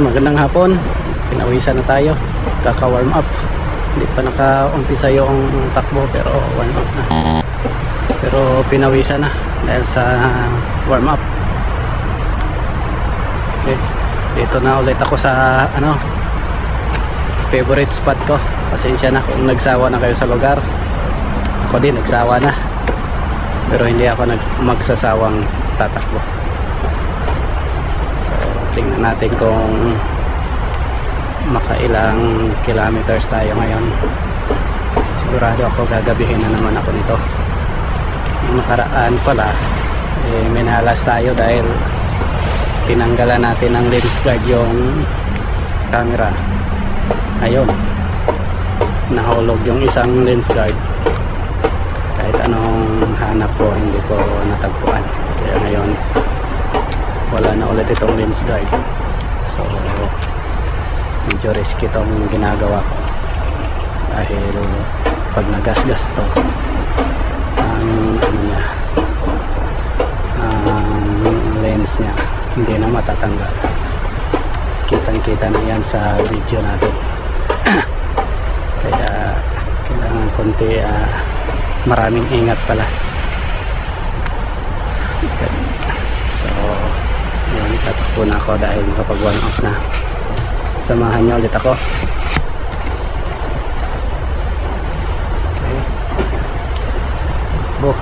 magandang hapon. Pinawisan na tayo. Kaka-warm up. Hindi pa naka-umpisa yung takbo pero warm up na. Pero pinawisan na dahil sa warm up. Okay. Dito na ulit ako sa favorite spot ko. Pasensya na kung nagsawa na kayo sa lugar. Ako din nagsawa na. Pero hindi ako magsasawang tatakbo. Tingnan natin kung makailang kilometers tayo ngayon. Sigurado ako gagabihin na naman ako nito. Yung nakaraan pala minalas tayo dahil tinanggalan natin ng lens guard yung camera. Ayun, nahulog yung isang lens guard. Kahit anong hanap ko hindi ko natagpuan. Kaya ngayon wala na ulit itong lens guard, so medyo risky itong ginagawa ko dahil pag nagasgas to ang lens nya hindi na matatanggal. Kitang kita na yan sa video natin. Kaya kailangan konti maraming ingat pala. So yun, tatakbo na ako dahil nakapag warm up na. Samahan niyo ulit ako. Okay. Bo.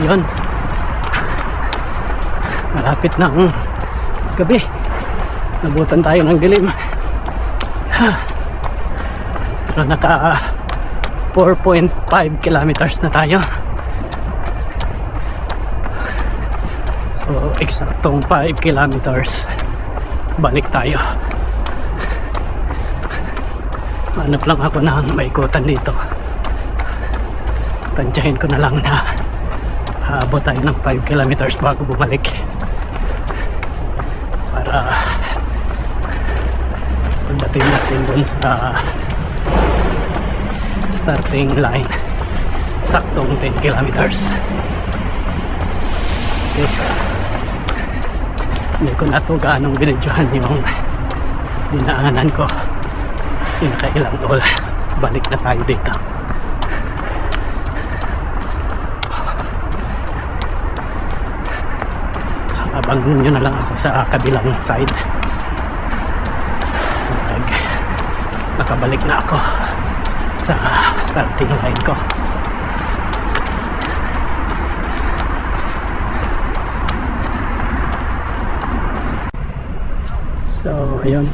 Yun, malapit ng gabi, nabutan tayo ng dilim. Pero naka 4.5 kilometers na tayo. So eksaktong 5 kilometers balik tayo. Hanap lang ako ng maikutan dito. Tansyahin ko na lang na abot tayo ng 5 kilometers bago bumalik para pagdating natin dun sa starting line saktong 10 kilometers. Okay. Hindi ko na ito gaanong binidyohan yung dinaanan ko kasi nakailang oras. Balik na tayo dito. Abangan nyo na lang ako sa kabilang side. Nakabalik na ako sa starting line ko. So ayun,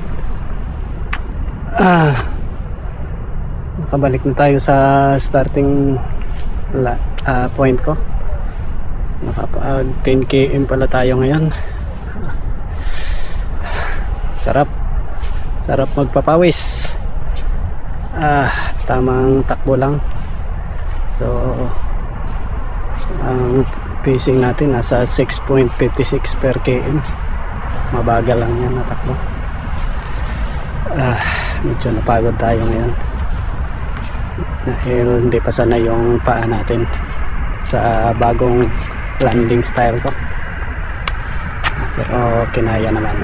nakabalik na tayo sa starting point ko. Nakapag 10 km pala tayo ngayon. Sarap magpapawis. Tamang takbo lang. So ang pacing natin nasa 6.56 per km. Mabagal lang yan na takbo. Medyo napagod tayo ngayon dahil hindi pa sanay yung paa natin sa bagong landing style ko, pero kinaya naman.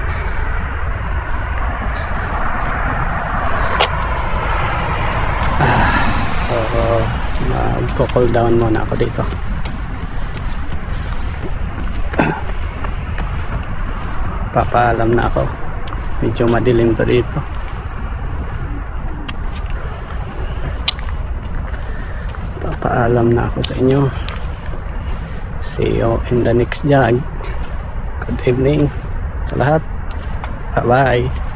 So magko-cool down muna ako dito. Papaalam na ako. Medyo madilim to dito. Papaalam na ako sa inyo. See you in the next vlog. Good evening sa lahat. Bye bye.